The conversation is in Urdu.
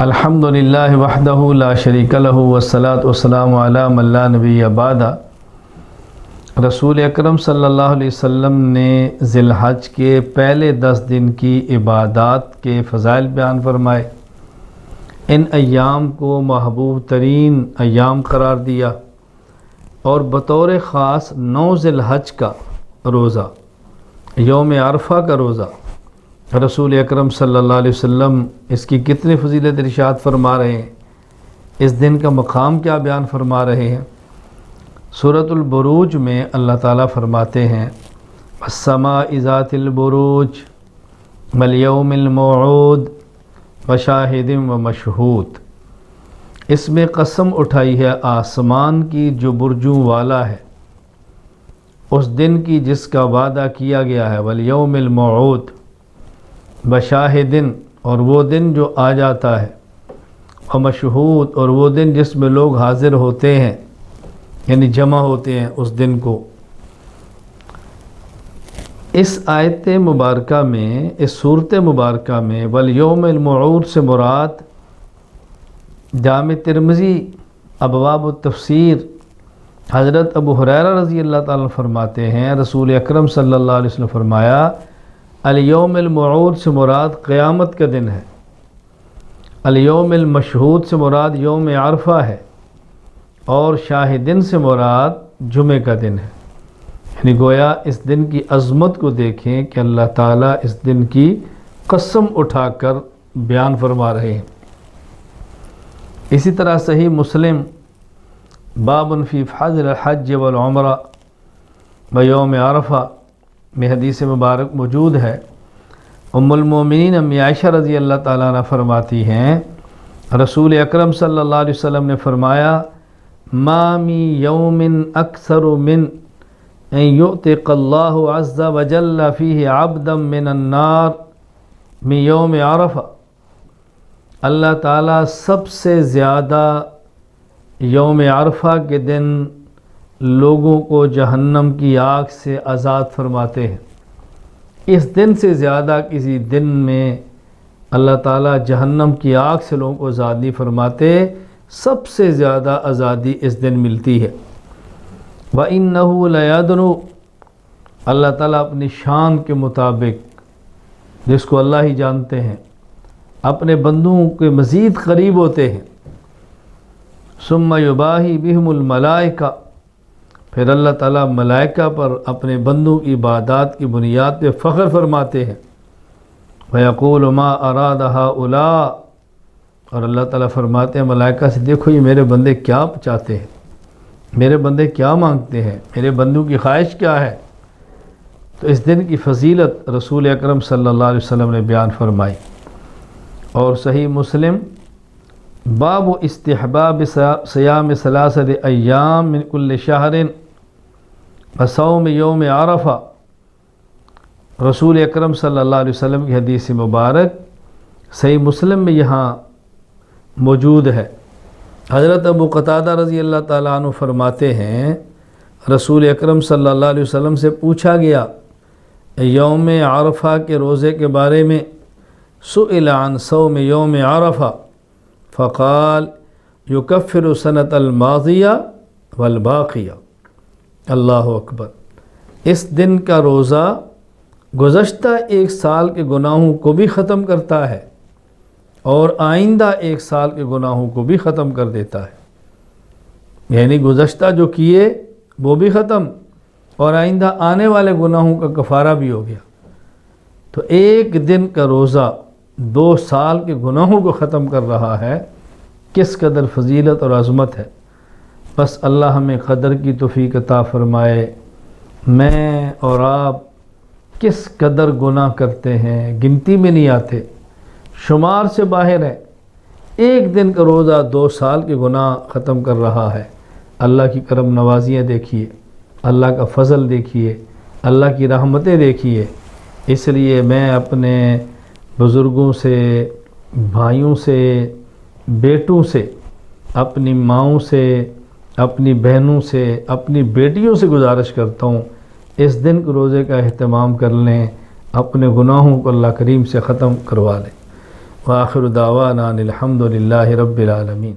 الحمدللہ وحدہ لا شریک لہ والصلاۃ والسلام علی من لا نبی بعدہ۔ رسول اکرم صلی اللہ علیہ وسلم نے ذی الحج کے پہلے 10 دن کی عبادات کے فضائل بیان فرمائے، ان ایام کو محبوب ترین ایام قرار دیا اور بطور خاص 9 ذی الحج کا روزہ، یوم عرفہ کا روزہ، رسول اکرم صلی اللہ علیہ وسلم اس کی کتنی فضیلت ارشاد فرما رہے ہیں، اس دن کا مقام کیا بیان فرما رہے ہیں۔ سورۃ البروج میں اللہ تعالیٰ فرماتے ہیں والسماء ذات البروج والیوم الموعود وشاہد ومشہود، اس میں قسم اٹھائی ہے آسمان کی جو برجوں والا ہے، اس دن کی جس کا وعدہ کیا گیا ہے، والیوم الموعود، بشاہدن، اور وہ دن جو آ جاتا ہے، ومشہود، اور وہ دن جس میں لوگ حاضر ہوتے ہیں، یعنی جمع ہوتے ہیں اس دن کو۔ اس آیت مبارکہ میں، اس صورت مبارکہ میں والیوم الموعود سے مراد جامع ترمذی ابواب التفسیر حضرت ابو ہریرہ رضی اللہ تعالیٰ فرماتے ہیں رسول اکرم صلی اللہ علیہ وسلم فرمایا الیوم الموعود سے مراد قیامت کا دن ہے، الیوم المشہود سے مراد یوم عرفہ ہے، اور شاہدن سے مراد جمعہ کا دن ہے۔ یعنی گویا اس دن کی عظمت کو دیکھیں کہ اللہ تعالیٰ اس دن کی قسم اٹھا کر بیان فرما رہے ہیں۔ اسی طرح صحیح مسلم باب فی فضل الحج والعمرہ بیوم عرفہ میں حدیث مبارک موجود ہے۔ ام المومنین امی عائشہ رضی اللہ تعالیٰ عنہ فرماتی ہیں رسول اکرم صلی اللہ علیہ وسلم نے فرمایا ما من یوم اکثر من ان یعتق اللہ عز وجل فیہ عبدا من النار من یوم عرفہ، اللہ تعالیٰ سب سے زیادہ یوم عرفہ کے دن لوگوں کو جہنم کی آگ سے آزاد فرماتے ہیں۔ اس دن سے زیادہ کسی دن میں اللہ تعالیٰ جہنم کی آگ سے لوگوں کو آزاد نہیں فرماتے، سب سے زیادہ آزادی اس دن ملتی ہے۔ وَإِنَّهُ لَيَدْنُو، اللہ تعالیٰ اپنی شان کے مطابق، جس کو اللہ ہی جانتے ہیں، اپنے بندوں کے مزید قریب ہوتے ہیں۔ ثُمَّ يُبَاهِي بِهِمُ الْمَلَائِكَةُ، پھر اللہ تعالیٰ ملائکہ پر اپنے بندوں کی عبادات کی بنیاد پہ فخر فرماتے ہیں۔ وَيَقُولُ مَا أَرَادَ هَؤُلَاءِ، اور اللہ تعالیٰ فرماتے ہیں ملائکہ سے دیکھو یہ میرے بندے کیا چاہتے ہیں، میرے بندے کیا مانگتے ہیں، میرے بندوں کی خواہش کیا ہے۔ تو اس دن کی فضیلت رسول اکرم صلی اللہ علیہ وسلم نے بیان فرمائی۔ اور صحیح مسلم باب استحباب صیام 3 ایام من کل شہر وصوم یوم عرفہ، رسول اکرم صلی اللہ علیہ وسلم کی حدیث مبارک صحیح مسلم میں یہاں موجود ہے۔ حضرت ابو قتادہ رضی اللہ تعالیٰ عنہ فرماتے ہیں رسول اکرم صلی اللہ علیہ وسلم سے پوچھا گیا یوم عرفہ کے روزے کے بارے میں، سئل عن صوم یوم عرفہ فقال یکفر سنۃ الماضیہ والباقیہ، اللہ اکبر، اس دن کا روزہ گزشتہ 1 سال کے گناہوں کو بھی ختم کرتا ہے اور آئندہ 1 سال کے گناہوں کو بھی ختم کر دیتا ہے۔ یعنی گزشتہ جو کیے وہ بھی ختم اور آئندہ آنے والے گناہوں کا کفارہ بھی ہو گیا۔ تو 1 دن کا روزہ 2 سال کے گناہوں کو ختم کر رہا ہے، کس قدر فضیلت اور عظمت ہے۔ بس اللہ ہمیں قدر کی توفیق عطا فرمائے۔ میں اور آپ کس قدر گناہ کرتے ہیں، گنتی میں نہیں آتے، شمار سے باہر ہے۔ 1 دن کا روزہ 2 سال کے گناہ ختم کر رہا ہے۔ اللہ کی کرم نوازیاں دیکھیے، اللہ کا فضل دیکھیے، اللہ کی رحمتیں دیکھیے۔ اس لیے میں اپنے بزرگوں سے، بھائیوں سے، بیٹوں سے، اپنی ماؤں سے، اپنی بہنوں سے، اپنی بیٹیوں سے گزارش کرتا ہوں اس دن کے روزے کا اہتمام کر لیں، اپنے گناہوں کو اللہ کریم سے ختم کروا لیں۔ وآخر دعوانا الحمد للہ رب العالمین۔